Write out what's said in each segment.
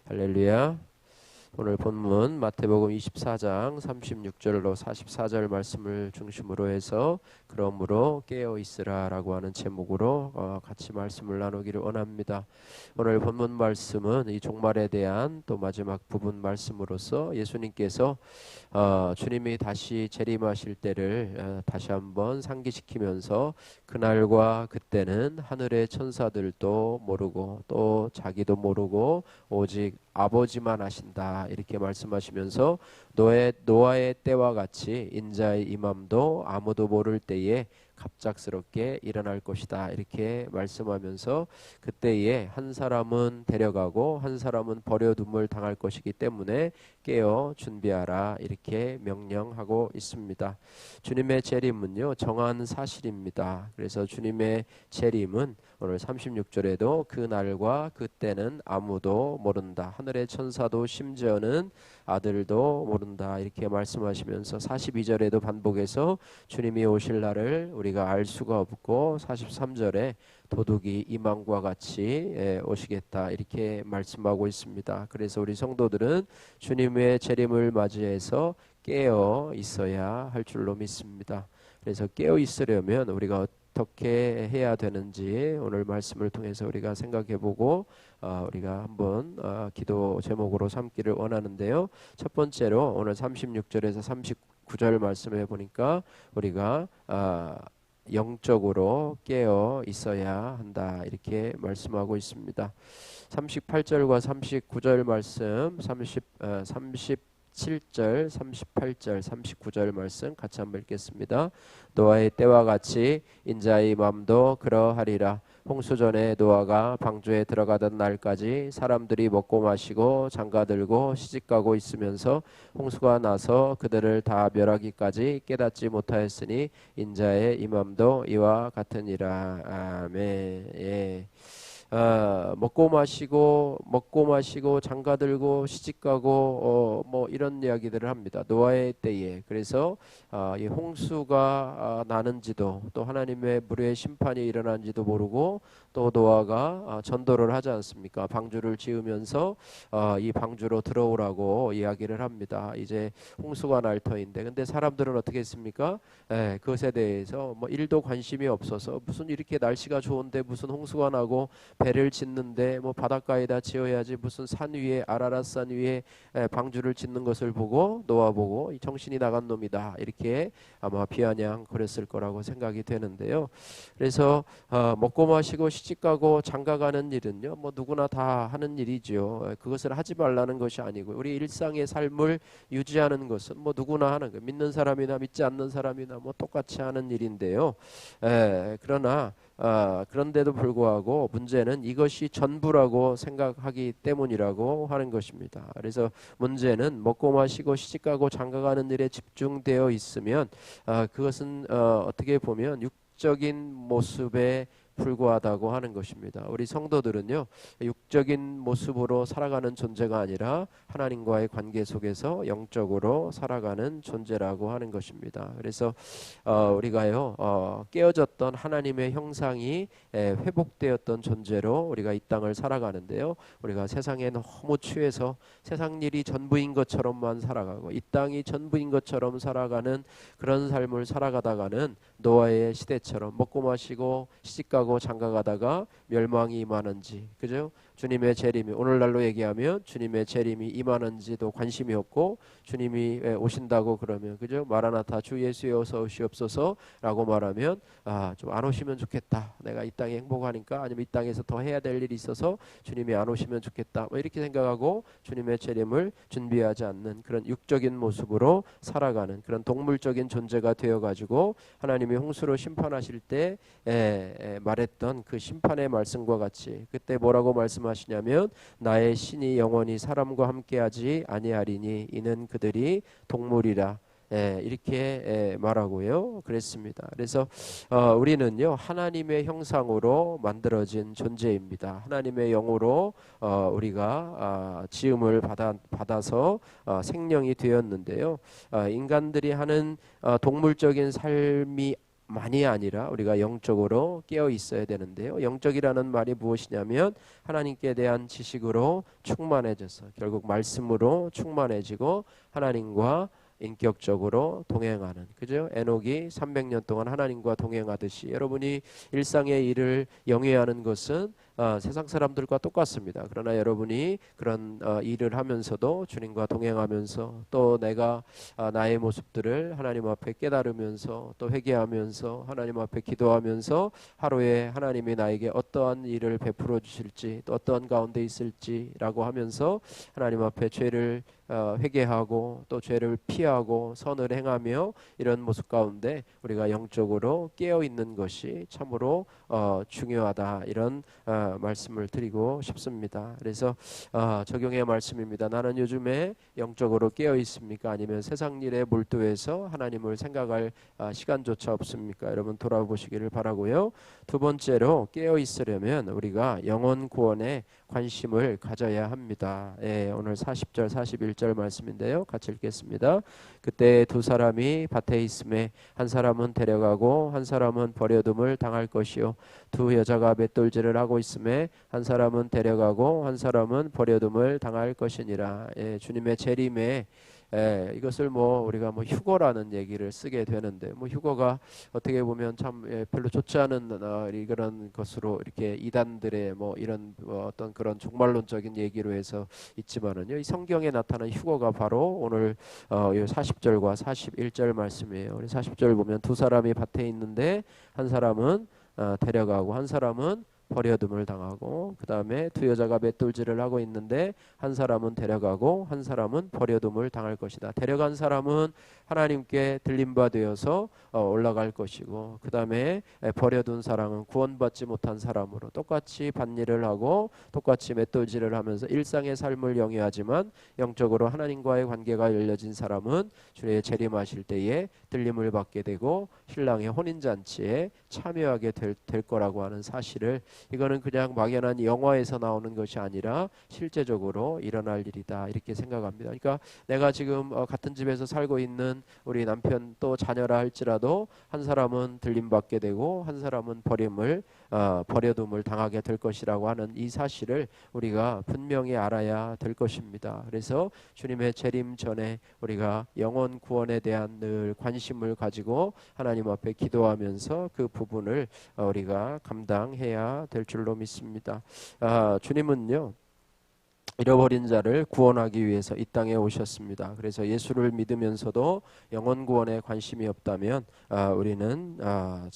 할렐루야. 오늘 본문 마태복음 24장 36절로 44절 말씀을 중심으로 해서 그러므로 깨어 있으라라고 하는 제목으로 같이 말씀을 나누기를 원합니다. 오늘 본문 말씀은 이 종말에 대한 또 마지막 부분 말씀으로서 예수님께서 주님이 다시 재림하실 때를 다시 한번 상기시키면서 그날과 그때는 하늘의 천사들도 모르고 또 자기도 모르고 오직 아버지만 아신다 이렇게 말씀하시면서 노아의 때와 같이 인자의 임함도 아무도 모를 때에 갑작스럽게 일어날 것이다 이렇게 말씀하면서 그때에 한 사람은 데려가고 한 사람은 버려둠을 당할 것이기 때문에 깨어 준비하라 이렇게 명령하고 있습니다. 주님의 재림은요 정한 사실입니다. 그래서 주님의 재림은 오늘 36절에도 그 날과 그때는 아무도 모른다. 하늘의 천사도 심지어는 아들도 모른다. 이렇게 말씀하시면서 42절에도 반복해서 주님이 오실 날을 우리가 알 수가 없고 43절에 도둑이 이망과 같이 오시겠다. 이렇게 말씀하고 있습니다. 그래서 우리 성도들은 주님의 재림을 맞이해서 깨어 있어야 할 줄로 믿습니다. 그래서 깨어 있으려면 우리가 어떻게 해야 되는지 오늘 말씀을 통해서 우리가 생각해보고 우리가 한번 기도 제목으로 삼기를 원하는데요. 첫 번째로 오늘 36절에서 39절 말씀해 보니까 우리가 영적으로 깨어 있어야 한다 이렇게 말씀하고 있습니다. 38절과 39절 말씀 37절, 38절, 39절 말씀 같이 한번 읽겠습니다. 노아의 때와 같이 인자의 맘도 그러하리라. 홍수 전에 노아가 방주에 들어가던 날까지 사람들이 먹고 마시고 장가들고 시집가고 있으면서 홍수가 나서 그들을 다 멸하기까지 깨닫지 못하였으니 인자의 임함도 이와 같으니라. 아멘. 예. 먹고 마시고 장가들고 시집가고 뭐 이런 이야기들을 합니다. 노아의 때에. 그래서 이 홍수가 나는지도 또 하나님의 불의 심판이 일어난지도 모르고 또 노아가 전도를 하지 않습니까? 방주를 지으면서 이 방주로 들어오라고 이야기를 합니다. 이제 홍수가 날 터인데 근데 사람들은 어떻게 했습니까? 그것에 대해서 뭐 일도 관심이 없어서 무슨 이렇게 날씨가 좋은데 무슨 홍수가 나고 배를 짓는데 뭐 바닷가에다 지어야지 무슨 산 위에 아라랏산 위에 방주를 짓는 것을 보고 노아 보고 이 정신이 나간 놈이다 이렇게 아마 비아냥 그랬을 거라고 생각이 되는데요. 그래서 먹고 마시고 시집가고 장가가는 일은요 뭐 누구나 다 하는 일이죠. 그것을 하지 말라는 것이 아니고 우리 일상의 삶을 유지하는 것은 뭐 누구나 하는 거 믿는 사람이나 믿지 않는 사람이나 뭐 똑같이 하는 일인데요. 그러나 그런데도 불구하고 문제는 이것이 전부라고 생각하기 때문이라고 하는 것입니다. 그래서 문제는 먹고 마시고 시집가고 장가가는 일에 집중되어 있으면 그것은 어떻게 보면 육적인 모습에 불과하다고 하는 것입니다. 우리 성도들은요 육적인 모습으로 살아가는 존재가 아니라 하나님과의 관계 속에서 영적으로 살아가는 존재라고 하는 것입니다. 그래서 우리가요 깨어졌던 하나님의 형상이 회복되었던 존재로 우리가 이 땅을 살아가는데요. 우리가 세상에 너무 취해서 세상 일이 전부인 것처럼만 살아가고 이 땅이 전부인 것처럼 살아가는 그런 삶을 살아가다가는 노아의 시대처럼 먹고 마시고 시집가고 장가가다가 멸망이 임하는지 그죠? 주님의 재림이 오늘날로 얘기하면 주님의 재림이 임하는지도 관심이 없고 주님이 오신다고 그러면 그죠? 마라나타 주 예수여 어서 오시옵소서라고 말하면 좀 안 오시면 좋겠다. 내가 이 땅에 행복하니까 아니면 이 땅에서 더 해야 될 일이 있어서 주님이 안 오시면 좋겠다. 뭐 이렇게 생각하고 주님의 재림을 준비하지 않는 그런 육적인 모습으로 살아가는 그런 동물적인 존재가 되어가지고 하나님이 홍수로 심판하실 때 말했던 그 심판의 말씀과 같이 그때 뭐라고 말씀하시냐면 나의 신이 영원히 사람과 함께하지 아니하리니 이는 그들이 동물이라 이렇게 말하고요. 그랬습니다. 그래서 우리는요 하나님의 형상으로 만들어진 존재입니다. 하나님의 영으로 우리가 지음을 받아서 생명이 되었는데요. 인간들이 하는 동물적인 삶이 만이 아니라 우리가 영적으로 깨어 있어야 되는데요. 영적이라는 말이 무엇이냐면 하나님께 대한 지식으로 충만해져서 결국 말씀으로 충만해지고 하나님과 인격적으로 동행하는, 그죠? 에녹이 300년 동안 하나님과 동행하듯이 여러분이 일상의 일을 영위하는 것은 세상 사람들과 똑같습니다. 그러나 여러분이 그런 일을 하면서도 주님과 동행하면서 또 내가 나의 모습들을 하나님 앞에 깨달으면서 또 회개하면서 하나님 앞에 기도하면서 하루에 하나님이 나에게 어떠한 일을 베풀어 주실지 또 어떠한 가운데 있을지라고 하면서 하나님 앞에 죄를 회개하고 또 죄를 피하고 선을 행하며 이런 모습 가운데 우리가 영적으로 깨어 있는 것이 참으로 중요하다, 이런 말씀을 드리고 싶습니다. 그래서 적용의 말씀입니다. 나는 요즘에 영적으로 깨어 있습니까? 아니면 세상 일에 몰두해서 하나님을 생각할 시간조차 없습니까? 여러분 돌아보시기를 바라고요. 두 번째로 깨어 있으려면 우리가 영혼 구원에 관심을 가져야 합니다. 예, 오늘 40절 41절 말씀인데요. 같이 읽겠습니다. 그때 두 사람이 밭에 있음에 한 사람은 데려가고 한 사람은 버려둠을 당할 것이요 두 여자가 맷돌질을 하고 있음에 한 사람은 데려가고 한 사람은 버려둠을 당할 것이니라. 예, 주님의 재림에 이것을 우리가 휴거라는 얘기를 쓰게 되는데 휴거가 어떻게 보면 참 별로 좋지 않은 이런 것으로 이렇게 이단들의 이런 어떤 그런 종말론적인 얘기로 해서 있지만은요, 이 성경에 나타난 휴거가 바로 오늘 40절과 41절 말씀이에요. 우리 40절 보면 두 사람이 밭에 있는데 한 사람은 데려가고 한 사람은 버려둠을 당하고, 그 다음에 두 여자가 맷돌질을 하고 있는데 한 사람은 데려가고 한 사람은 버려둠을 당할 것이다. 데려간 사람은 하나님께 들림바 되어서 올라갈 것이고, 그 다음에 버려둔 사람은 구원받지 못한 사람으로 똑같이 밭일을 하고 똑같이 맷돌질을 하면서 일상의 삶을 영위하지만 영적으로 하나님과의 관계가 열려진 사람은 주의 재림하실 때에 들림을 받게 되고 신랑의 혼인잔치에 참여하게 될 거라고 하는 사실을, 이거는 그냥 막연한 영화에서 나오는 것이 아니라 실제적으로 일어날 일이다, 이렇게 생각합니다. 그러니까 내가 지금 같은 집에서 살고 있는 우리 남편 또 자녀라 할지라도 한 사람은 들림받게 되고 한 사람은 버려둠을 당하게 될 것이라고 하는 이 사실을 우리가 분명히 알아야 될 것입니다. 그래서 주님의 재림 전에 우리가 영혼 구원에 대한 늘 관심을 가지고 하나님 앞에 기도하면서 그 부분을 우리가 감당해야 될 줄로 믿습니다. 주님은요, 잃어버린 자를 구원하기 위해서 이 땅에 오셨습니다. 그래서 예수를 믿으면서도 영혼 구원에 관심이 없다면 우리는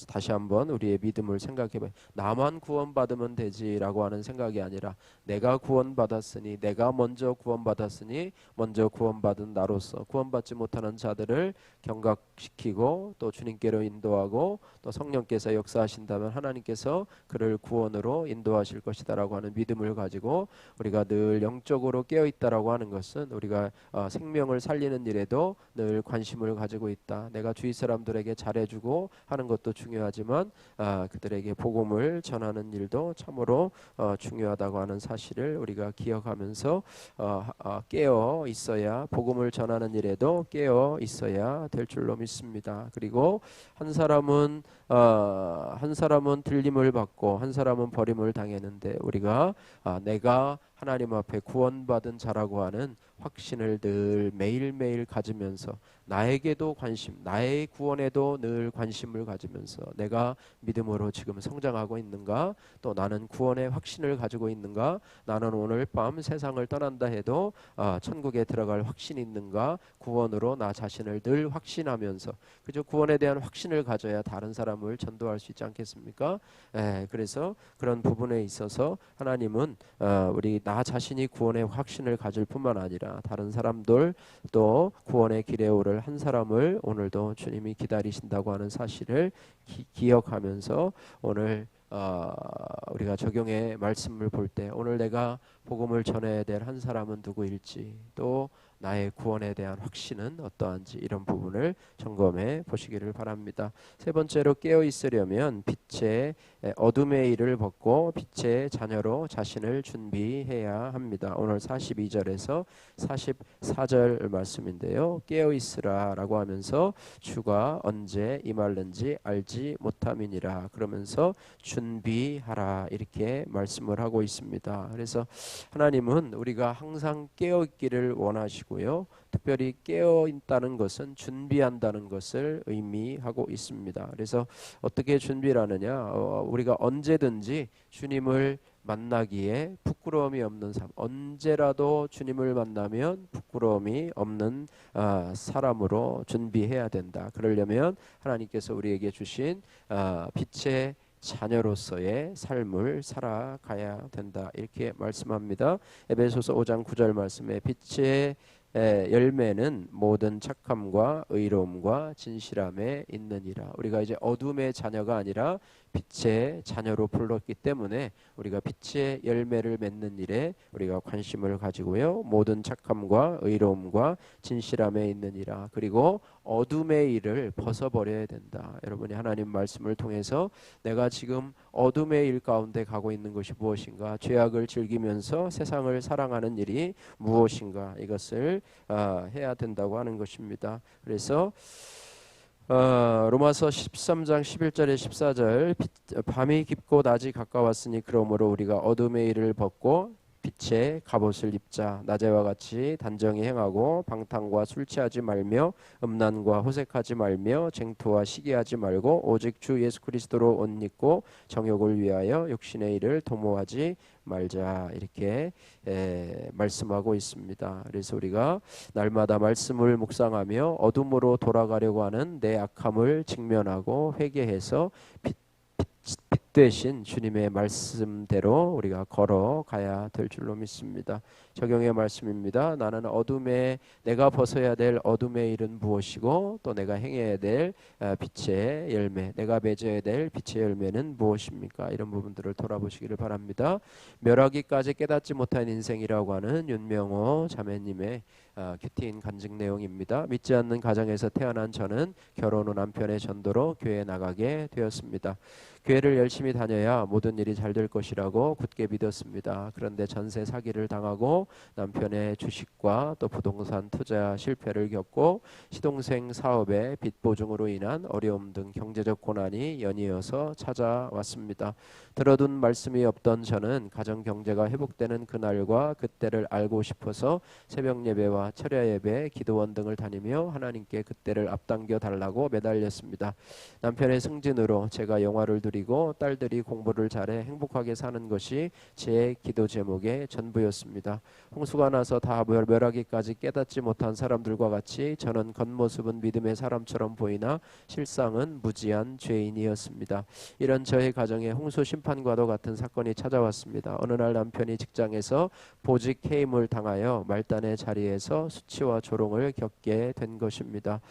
다시 한번 우리의 믿음을 생각해봐요. 나만 구원받으면 되지라고 하는 생각이 아니라 내가 구원받았으니, 내가 먼저 구원받았으니 먼저 구원받은 나로서 구원받지 못하는 자들을 경각시키고 또 주님께로 인도하고 또 성령께서 역사하신다면 하나님께서 그를 구원으로 인도하실 것이다라고 하는 믿음을 가지고 우리가 늘 영적으로 깨어있다라고 하는 것은 우리가 생명을 살리는 일에도 늘 관심을 가지고 있다. 내가 주위 사람들에게 잘해주고 하는 것도 중요하지만 그들에게 복음을 전하는 일도 참으로 중요하다고 하는 사실을 우리가 기억하면서 깨어 있어야, 복음을 전하는 일에도 깨어 있어야 될 줄로 믿습니다. 그리고 한 사람은 들림을 받고 한 사람은 버림을 당했는데 우리가 내가 하나님 앞에 구원받은 자라고 하는 확신을 늘 매일매일 가지면서 나에게도 관심, 나의 구원에도 늘 관심을 가지면서 내가 믿음으로 지금 성장하고 있는가, 또 나는 구원의 확신을 가지고 있는가, 나는 오늘 밤 세상을 떠난다 해도 천국에 들어갈 확신이 있는가, 구원으로 나 자신을 늘 확신하면서, 그저 구원에 대한 확신을 가져야 다른 사람을 전도할 수 있지 않겠습니까? 그래서 그런 부분에 있어서 하나님은 우리 나 자신이 구원의 확신을 가질 뿐만 아니라 다른 사람들 또 구원의 길에 오를 한 사람을 오늘도 주님이 기다리신다고 하는 사실을 기억하면서 오늘 우리가 적용의 말씀을 볼 때 오늘 내가 복음을 전해야 될 한 사람은 누구일지, 또 나의 구원에 대한 확신은 어떠한지 이런 부분을 점검해 보시기를 바랍니다. 세 번째로 깨어 있으려면 빛의 어둠의 일을 벗고 빛의 자녀로 자신을 준비해야 합니다. 오늘 42절에서 44절 말씀인데요. 깨어 있으라라고 하면서 주가 언제 임할는지 알지 못함이니라 그러면서 준비하라 이렇게 말씀을 하고 있습니다. 그래서 하나님은 우리가 항상 깨어 있기를 원하시고요. 특별히 깨어 있다는 것은 준비한다는 것을 의미하고 있습니다. 그래서 어떻게 준비를 하느냐? 우리가 언제든지 주님을 만나기에 부끄러움이 없는 삶, 언제라도 주님을 만나면 부끄러움이 없는 사람으로 준비해야 된다. 그러려면 하나님께서 우리에게 주신 빛의 자녀로서의 삶을 살아가야 된다. 이렇게 말씀합니다. 에베소서 5장 9절 말씀에 빛의 열매는 모든 착함과 의로움과 진실함에 있느니라. 우리가 이제 어둠의 자녀가 아니라 빛의 자녀로 불렀기 때문에 우리가 빛의 열매를 맺는 일에 우리가 관심을 가지고요. 모든 착함과 의로움과 진실함에 있느니라. 그리고 어둠의 일을 벗어버려야 된다. 여러분이 하나님 말씀을 통해서 내가 지금 어둠의 일 가운데 가고 있는 것이 무엇인가? 죄악을 즐기면서 세상을 사랑하는 일이 무엇인가? 이것을 해야 된다고 하는 것입니다. 그래서 로마서 13장 11절에 14절 밤이 깊고 낮이 가까웠으니 그러므로 우리가 어둠의 일을 벗고 빛의 갑옷을 입자. 낮에와 같이 단정히 행하고 방탕과 술 취하지 말며 음란과 호색하지 말며 쟁투와 시기하지 말고 오직 주 예수 그리스도로 옷 입고 정욕을 위하여 욕심의 일을 도모하지 말자. 이렇게 말씀하고 있습니다. 그래서 우리가 날마다 말씀을 묵상하며 어둠으로 돌아가려고 하는 내 악함을 직면하고 회개해서 빛 대신 주님의 말씀대로 우리가 걸어가야 될 줄로 믿습니다. 적용의 말씀입니다. 나는 내가 벗어야 될 어둠의 일은 무엇이고 또 내가 행해야 될 빛의 열매, 내가 맺어야 될 빛의 열매는 무엇입니까? 이런 부분들을 돌아보시기를 바랍니다. 멸하기까지 깨닫지 못한 인생이라고 하는 윤명호 자매님의 큐티인 간증 내용입니다. 믿지 않는 가정에서 태어난 저는 결혼 후 남편의 전도로 교회에 나가게 되었습니다. 교회를 열심히 다녀야 모든 일이 잘 될 것이라고 굳게 믿었습니다. 그런데 전세 사기를 당하고 남편의 주식과 또 부동산 투자 실패를 겪고 시동생 사업의 빚 보증으로 인한 어려움 등 경제적 고난이 연이어서 찾아왔습니다. 들어둔 말씀이 없던 저는 가정 경제가 회복되는 그날과 그때를 알고 싶어서 새벽 예배와 철야 예배, 기도원 등을 다니며 하나님께 그때를 앞당겨 달라고 매달렸습니다. 남편의 승진으로 제가 영화를 누리고 딸들이 공부를 잘해 행복하게 사는 것이 제 기도 제목의 전부였습니다. 홍수가 나서 다 멸하기까지 깨닫지 못한 사람들과 같이 저는 겉모습은 믿음의 사람처럼 보이나 실상은 무지한 죄인이었습니다. 이런 저의 가정에 홍수 심판과도 같은 사건이 찾아왔습니다. 어느 날 남편이 직장에서 보직 해임을 당하여 말단의 자리에서 수치와 조롱을 겪게 된 것입니다.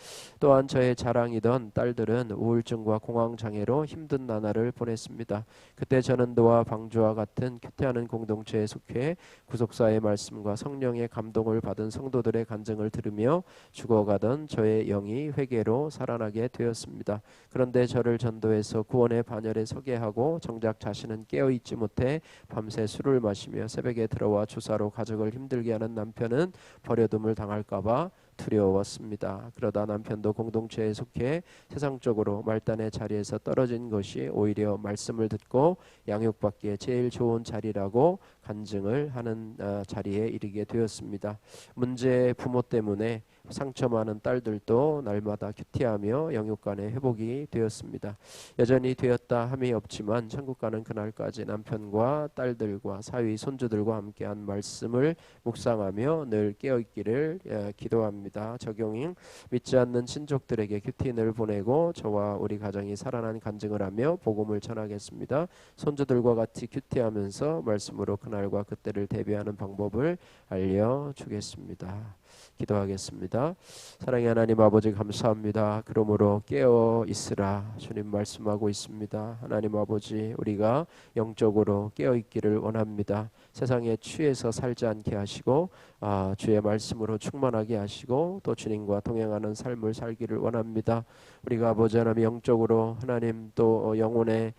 또한 저의 자랑이던 딸들은 우울증과 공황장애로 힘든 나날을 보냈습니다. 그때 저는 노아 방주와 같은 큐티하는 공동체에 속해 구속사의 말씀과 성령의 감동을 받은 성도들의 간증을 들으며 죽어가던 저의 영이 회개로 살아나게 되었습니다. 그런데 저를 전도해서 구원의 반열에 서게 하고 정작 자신은 깨어있지 못해 밤새 술을 마시며 새벽에 들어와 주사로 가족을 힘들게 하는 남편은 버려둠을 당할까봐 두려웠습니다. 그러다 남편도 공동체에 속해 세상적으로 말단의 자리에서 떨어진 것이 오히려 말씀을 듣고 양육받기에 제일 좋은 자리라고 간증을 하는 자리에 이르게 되었습니다. 문제의 부모 때문에 상처 많은 딸들도 날마다 큐티하며 영육간의 회복이 되었습니다. 여전히 되었다 함이 없지만 천국 가는 그날까지 남편과 딸들과 사위 손주들과 함께한 말씀을 묵상하며 늘 깨어있기를 기도합니다. 적용인 믿지 않는 친족들에게 큐티인을 보내고 저와 우리 가정이 살아난 간증을 하며 복음을 전하겠습니다. 손주들과 같이 큐티하면서 말씀으로 그날과 그때를 대비하는 방법을 알려주겠습니다. 기도하겠습니다. 사랑의 하나님 아버지 감사합니다. 그러므로 깨어 있으라 주님 말씀하고 있습니다. 하나님 아버지 우리가 영적으로 깨어 있기를 원합니다. 세상에 취해서 살지 않게 하시고 주의 말씀으로 충만하게 하시고 또 주님과 동행하는 삶을 살기를 원합니다. 우리가 아버지 하나님 영적으로 하나님 또 영혼에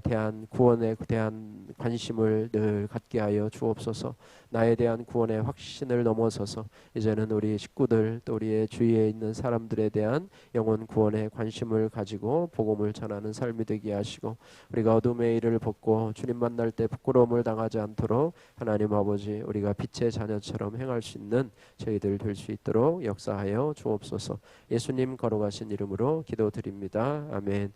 대한 구원에 대한 관심을 늘 갖게 하여 주옵소서. 나에 대한 구원의 확신을 넘어서서 이제는 우리 식구들 또 우리의 주위에 있는 사람들에 대한 영혼 구원에 관심을 가지고 복음을 전하는 삶이 되게 하시고 우리가 어둠의 일을 벗고 주님 만날 때 부끄러움을 당하지 않도록 하나님 아버지 우리가 빛의 자녀처럼 행할 수 있는 저희들 될 수 있도록 역사하여 주옵소서. 예수님 거룩하신 이름으로 기도드립니다. 아멘.